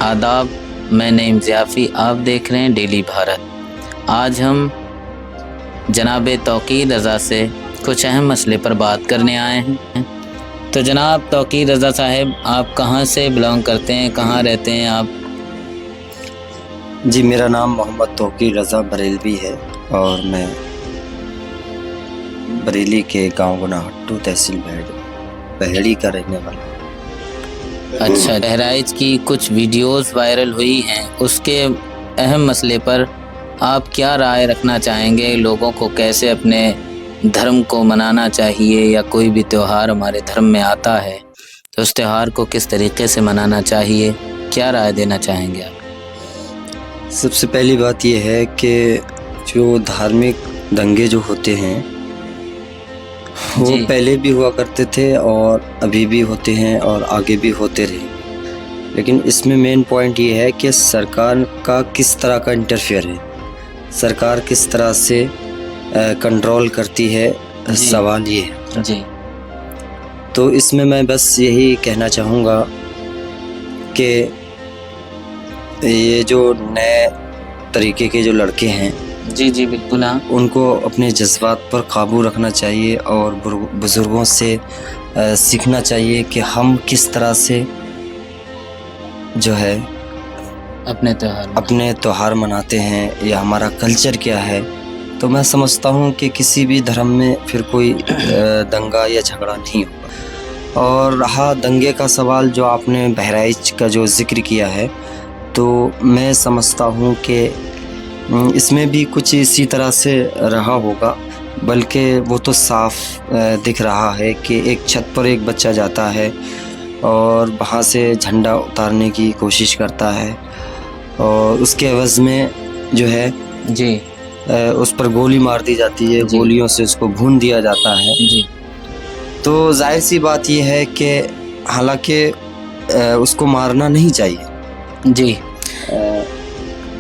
आदाब, मैं नईम ज़ियाफ़ी, आप देख रहे हैं डेली भारत। आज हम जनाब तौक़ीर रज़ा से कुछ अहम मसले पर बात करने आए हैं। तो जनाब तौक़ीर रज़ा साहब, आप कहाँ से बिलोंग करते हैं, कहाँ रहते हैं आप? जी, मेरा नाम मोहम्मद तौक़ीर रज़ा बरेलवी है और मैं बरेली के गांव गुनाहट्टू तहसील बहेड़ी का रहने वाला हूँ। अच्छा, बहराइच की कुछ वीडियोस वायरल हुई हैं, उसके अहम मसले पर आप क्या राय रखना चाहेंगे? लोगों को कैसे अपने धर्म को मनाना चाहिए, या कोई भी त्यौहार हमारे धर्म में आता है तो उस त्यौहार को किस तरीके से मनाना चाहिए, क्या राय देना चाहेंगे आप? सबसे पहली बात यह है कि जो धार्मिक दंगे जो होते हैं वो पहले भी हुआ करते थे और अभी भी होते हैं और आगे भी होते रहे। लेकिन इसमें मेन पॉइंट ये है कि सरकार का किस तरह का इंटरफेयर है, सरकार किस तरह से कंट्रोल करती है, सवाल ये है। जी। तो इसमें मैं बस यही कहना चाहूँगा कि ये जो नए तरीके के जो लड़के हैं, जी बिल्कुल, हाँ, उनको अपने जज्बात पर काबू रखना चाहिए और बुज़ुर्गों से सीखना चाहिए कि हम किस तरह से जो है अपने त्यौहार मनाते हैं या हमारा कल्चर क्या है। तो मैं समझता हूँ कि किसी भी धर्म में फिर कोई दंगा या झगड़ा नहीं होगा। और रहा दंगे का सवाल जो आपने बहराइच का जो जिक्र किया है, तो मैं समझता हूँ कि इसमें भी कुछ इसी तरह से रहा होगा, बल्कि वो तो साफ दिख रहा है कि एक छत पर एक बच्चा जाता है और वहाँ से झंडा उतारने की कोशिश करता है और उसके एवज़ में जो है जी उस पर गोली मार दी जाती है, गोलियों से उसको भून दिया जाता है। जी। तो जाहिर सी बात ये है कि हालांकि उसको मारना नहीं चाहिए, जी,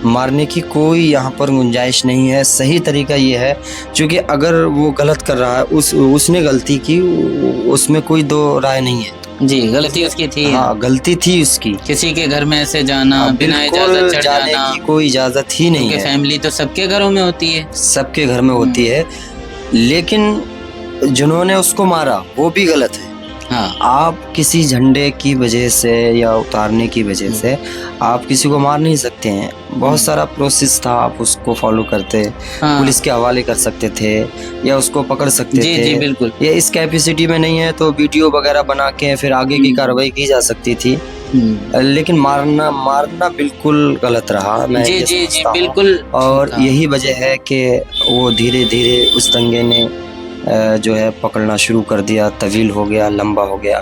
मारने की कोई यहाँ पर गुंजाइश नहीं है। सही तरीका ये है, क्योंकि अगर वो गलत कर रहा है, उसने गलती की, उसमें कोई दो राय नहीं है। जी, गलती उसकी थी। हाँ, गलती थी उसकी। किसी के घर में ऐसे जाना, बिना इजाजत चढ़ जाने की कोई इजाजत ही नहीं है। फैमिली तो सबके घरों में होती है, सबके घर में होती है, लेकिन जिन्होंने उसको मारा वो भी गलत है। हाँ। आप किसी झंडे की वजह से या उतारने की वजह से आप किसी को मार नहीं सकते हैं। बहुत सारा प्रोसेस था, आप उसको फॉलो करते, हाँ। पुलिस के हवाले कर सकते थे या उसको पकड़ सकते थे। जी बिल्कुल। या इस कैपेसिटी में नहीं है तो वीडियो वगैरह बना के फिर आगे की कार्रवाई की जा सकती थी। लेकिन मारना बिल्कुल गलत रहा। मैं जी बिल्कुल। और यही वजह है कि वो धीरे धीरे उस दंगे ने जो है पकड़ना शुरू कर दिया, तवील हो गया, लंबा हो गया।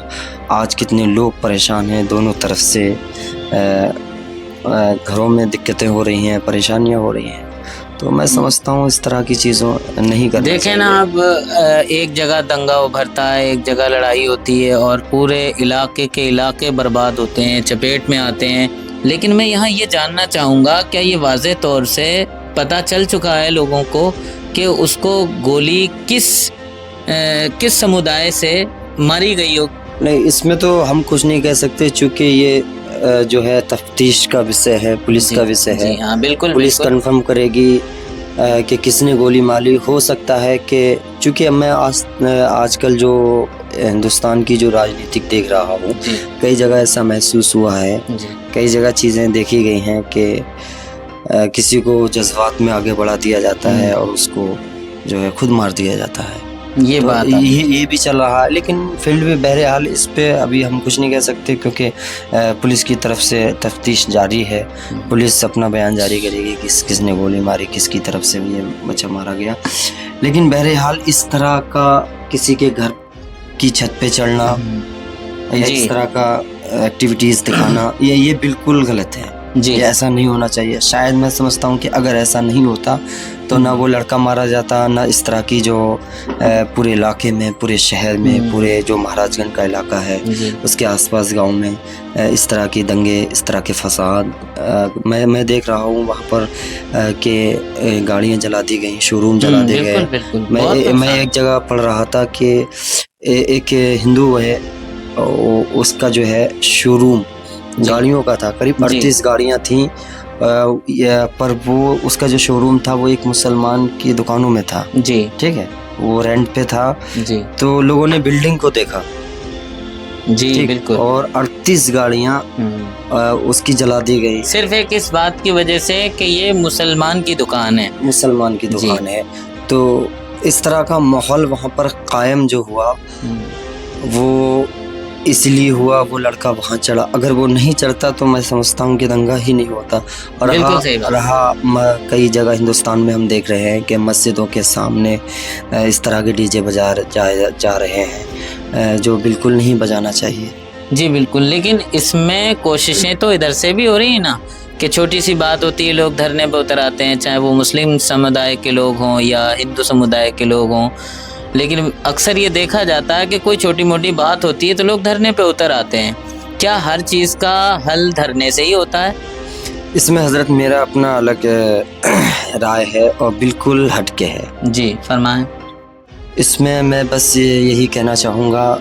आज कितने लोग परेशान हैं, दोनों तरफ से घरों में दिक्कतें हो रही हैं, परेशानियां हो रही हैं। तो मैं समझता हूँ इस तरह की चीज़ों नहीं करनी चाहिए। देखें ना, अब एक जगह दंगा उभरता है, एक जगह लड़ाई होती है और पूरे इलाके के इलाके बर्बाद होते हैं, चपेट में आते हैं। लेकिन मैं यहाँ ये जानना चाहूँगा, क्या ये वाज़े तौर से पता चल चुका है लोगों को कि उसको गोली किस समुदाय से मारी गई हो? नहीं, इसमें तो हम कुछ नहीं कह सकते, चूँकि ये जो है तफ्तीश का विषय है, पुलिस का विषय है। हाँ बिल्कुल, पुलिस कंफर्म करेगी कि किसने गोली मारी। हो सकता है कि चूँकि मैं आजकल जो हिंदुस्तान की जो राजनीतिक देख रहा हूँ, कई जगह ऐसा महसूस हुआ है, कई जगह चीज़ें देखी गई हैं कि किसी को जज्बात में आगे बढ़ा दिया जाता है और उसको जो है खुद मार दिया जाता है। ये तो बात ये भी चल रहा है, लेकिन फील्ड में बहरहाल इस पे अभी हम कुछ नहीं कह सकते, क्योंकि पुलिस की तरफ से तफ्तीश जारी है। पुलिस अपना बयान जारी करेगी किसने गोली मारी, किसकी तरफ से ये बच्चा मारा गया। लेकिन बहरहाल इस तरह का किसी के घर की छत पे चढ़ना या इस तरह का एक्टिविटीज़ दिखाना, ये बिल्कुल गलत है। जी, ये ऐसा नहीं होना चाहिए। शायद मैं समझता हूँ कि अगर ऐसा नहीं होता तो ना वो लड़का मारा जाता, ना इस तरह की जो पूरे इलाके में, पूरे शहर में, पूरे जो महाराजगंज का इलाका है उसके आसपास गांव में इस तरह की दंगे, इस तरह के फसाद मैं देख रहा हूँ। वहाँ पर के गाड़ियाँ जला दी गई, शोरूम जला दिए गए। मैं एक जगह पढ़ रहा था कि एक हिंदू है, उसका जो है शोरूम गाड़ियों का था, करीब जी। 38 गाड़ियां थीं। पर वो उसका जो शोरूम था वो एक मुसलमान की दुकानों में था, जी ठीक है, वो रेंट पे था। जी तो लोगों ने बिल्डिंग को देखा, जी ठीक, बिल्कुल। और 38 गाड़ियां उसकी जला दी गई, सिर्फ एक इस बात की वजह से कि ये मुसलमान की दुकान है। मुसलमान की जी। दुकान है। तो इस तरह का माहौल वहाँ पर कायम जो हुआ वो इसलिए हुआ, वो लड़का वहाँ चढ़ा। अगर वो नहीं चढ़ता तो मैं समझता हूँ कि दंगा ही नहीं होता। और बिल्कुल सही बात। कई जगह हिंदुस्तान में हम देख रहे हैं कि मस्जिदों के सामने इस तरह के डीजे जा रहे हैं, जो बिल्कुल नहीं बजाना चाहिए। जी बिल्कुल, लेकिन इसमें कोशिशें तो इधर से भी हो रही है ना कि छोटी सी बात होती है, लोग धरने पर उतर आते हैं, चाहे वो मुस्लिम समुदाय के लोग हों या हिंदू समुदाय के लोग हों। लेकिन अक्सर ये देखा जाता है कि कोई छोटी मोटी बात होती है तो लोग धरने पे उतर आते हैं। क्या हर चीज़ का हल धरने से ही होता है? इसमें हजरत मेरा अपना अलग राय है और बिल्कुल हटके है। जी फरमाएं। इसमें मैं बस यही कहना चाहूँगा,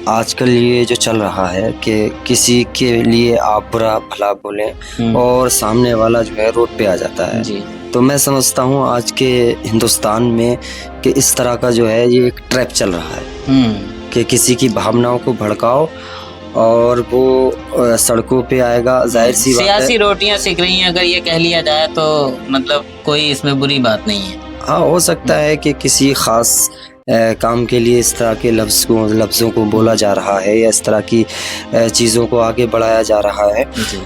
आजकल ये जो चल रहा है कि किसी के लिए आप बुरा भला बोलें और सामने वाला जो है रोड पे आ जाता है। जी तो मैं समझता हूँ आज के हिंदुस्तान में कि इस तरह का जो है ये एक ट्रैप चल रहा है कि किसी की भावनाओं को भड़काओ और वो सड़कों पे आएगा। जाहिर सी बात है, सियासी रोटियां सेक रही हैं, अगर ये कह लिया जाए तो मतलब कोई इसमें बुरी बात नहीं है। हाँ, हो सकता है कि किसी खास काम के लिए इस तरह के लफ्ज़ों को बोला जा रहा है या इस तरह की चीज़ों को आगे बढ़ाया जा रहा है। जी।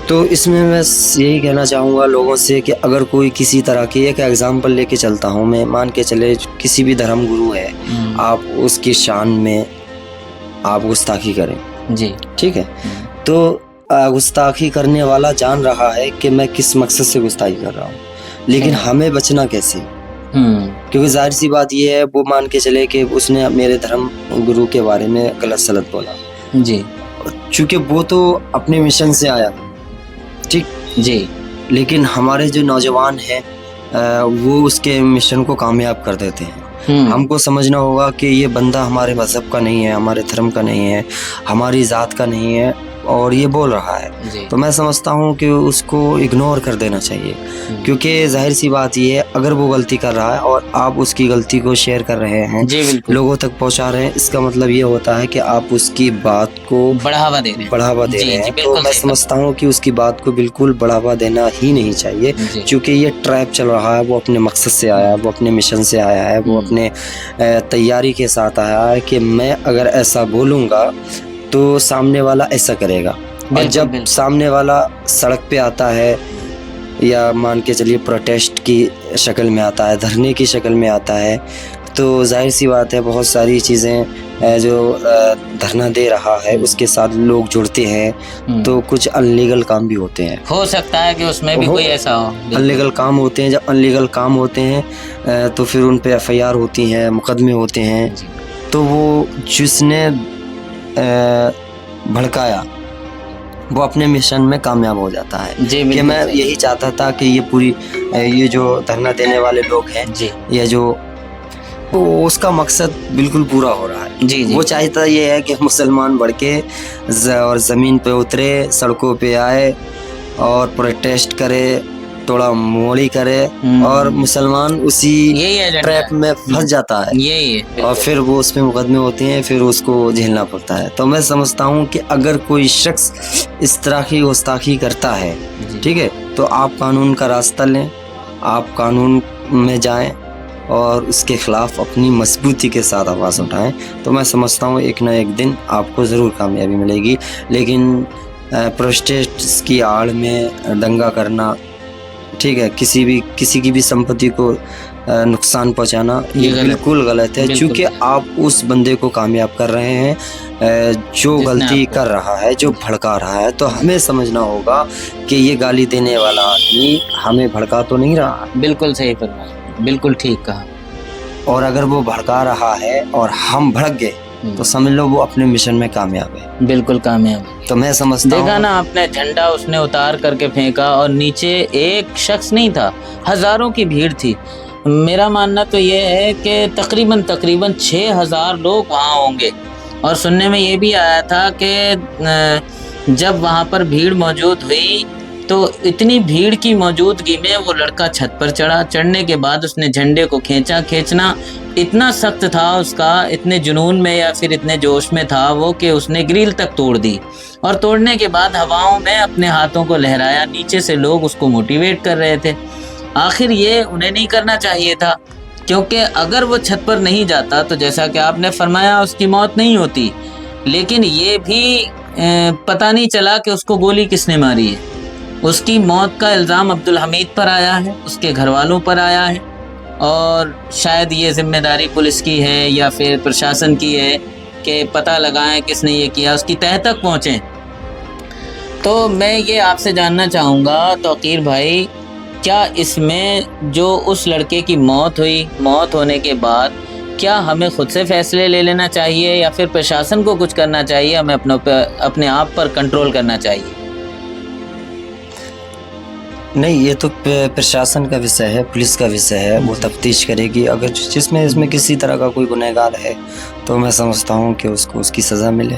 तो इसमें मैं यही कहना चाहूँगा लोगों से कि अगर कोई किसी तरह की, एक एग्जांपल लेके चलता हूँ मैं, मान के चले किसी भी धर्म गुरु है, आप उसकी शान में आप गुस्ताखी करें, जी ठीक है, तो गुस्ताखी करने वाला जान रहा है कि मैं किस मकसद से गुस्ताखी कर रहा हूँ, लेकिन हमें बचना कैसे? क्योंकि जाहिर सी बात ये है, वो मान के चले कि उसने मेरे धर्म गुरु के बारे में गलत सलत बोला, जी, चूंकि वो तो अपने मिशन से आया, ठीक जी, लेकिन हमारे जो नौजवान हैं वो उसके मिशन को कामयाब कर देते हैं। हमको समझना होगा कि ये बंदा हमारे मजहब का नहीं है, हमारे धर्म का नहीं है, हमारी जात का नहीं है और ये बोल रहा है, तो मैं समझता हूँ कि उसको इग्नोर कर देना चाहिए। क्योंकि जाहिर सी बात ये है, अगर वो गलती कर रहा है और आप उसकी गलती को शेयर कर रहे हैं, लोगों तक पहुँचा रहे हैं, इसका मतलब ये होता है कि आप उसकी बात को बढ़ावा दे रहे हैं। तो मैं समझता हूँ कि उसकी बात को बिल्कुल बढ़ावा देना ही नहीं चाहिए, क्योंकि ये ट्रैप चल रहा है। वो अपने मकसद से आया है, वो अपने मिशन से आया है, वो अपने तैयारी के साथ आया है कि मैं अगर ऐसा बोलूँगा तो सामने वाला ऐसा करेगा। और जब सामने वाला सड़क पे आता है या मान के चलिए प्रोटेस्ट की शक्ल में आता है, धरने की शक्ल में आता है, तो जाहिर सी बात है बहुत सारी चीज़ें जो धरना दे रहा है उसके साथ लोग जुड़ते हैं, तो कुछ अनलीगल काम भी होते हैं। हो सकता है कि उसमें भी कोई ऐसा हो, अनलीगल काम होते हैं। जब अनलीगल काम होते हैं तो फिर उन पे FIR होती हैं, मुकदमे होते हैं। तो वो जिसने भड़काया वो अपने मिशन में कामयाब हो जाता है। जी, कि मैं यही चाहता था कि ये पूरी ये जो धरना देने वाले लोग हैं, जी, ये जो उसका मकसद बिल्कुल पूरा हो रहा है। जी, वो चाहता ये है कि मुसलमान बढ़ के और ज़मीन पे उतरे, सड़कों पे आए और प्रोटेस्ट करे, थोड़ा मोड़ी करे और मुसलमान उसी ट्रैप में फंस जाता है। यही है। और फिर वो उसमें मुकदमे होते हैं, फिर उसको झेलना पड़ता है। तो मैं समझता हूँ कि अगर कोई शख्स इस तरह की गुस्ताखी करता है, ठीक है, तो आप कानून का रास्ता लें, आप कानून में जाएं और उसके खिलाफ अपनी मजबूती के साथ आवाज़ उठाएं। तो मैं समझता हूँ एक ना एक दिन आपको ज़रूर कामयाबी मिलेगी। लेकिन प्रोटेस्ट की आड़ में दंगा करना, ठीक है, किसी की भी संपत्ति को नुकसान पहुंचाना, ये बिल्कुल गलत है। क्योंकि आप उस बंदे को कामयाब कर रहे हैं जो गलती कर रहा है, जो भड़का रहा है। तो हमें समझना होगा कि ये गाली देने वाला आदमी हमें भड़का तो नहीं रहा। बिल्कुल सही फरमाया, बिल्कुल ठीक कहा। और अगर वो भड़का रहा है और हम भड़क गए तो समझ लो वो अपने मिशन में कामयाब है, बिल्कुल कामयाब है। तो मैं समझता हूँ, देखा ना आपने, झंडा उसने उतार करके फेंका और नीचे एक शख्स नहीं था, हजारों की भीड़ थी। मेरा मानना तो ये है कि तकरीबन 6000 लोग वहाँ होंगे। और सुनने में ये भी आया था कि जब वहाँ पर भीड़ मौजूद हुई तो इतनी भीड़ की मौजूदगी में वो लड़का छत पर चढ़ा। चढ़ने के बाद उसने झंडे को खींचना इतना सख्त था उसका, इतने जुनून में या फिर इतने जोश में था वो कि उसने ग्रिल तक तोड़ दी। और तोड़ने के बाद हवाओं में अपने हाथों को लहराया। नीचे से लोग उसको मोटिवेट कर रहे थे। आखिर ये उन्हें नहीं करना चाहिए था, क्योंकि अगर वो छत पर नहीं जाता तो जैसा कि आपने फरमाया उसकी मौत नहीं होती। लेकिन ये भी पता नहीं चला कि उसको गोली किसने मारी है। उसकी मौत का इल्ज़ाम अब्दुल हमीद पर आया है, उसके घर वालों पर आया है, और शायद ये जिम्मेदारी पुलिस की है या फिर प्रशासन की है कि पता लगाएं किसने ये किया, उसकी तह तक पहुँचें। तो मैं ये आपसे जानना चाहूँगा तौकीर भाई, क्या इसमें जो उस लड़के की मौत हुई, मौत होने के बाद क्या हमें खुद से फैसले ले लेना चाहिए या फिर प्रशासन को कुछ करना चाहिए, हमें अपने आप पर कंट्रोल करना चाहिए? नहीं, ये तो प्रशासन का विषय है, पुलिस का विषय है, वो तफ्तीश करेगी। अगर इसमें किसी तरह का कोई गुनहगार है तो मैं समझता हूँ कि उसको उसकी सज़ा मिले।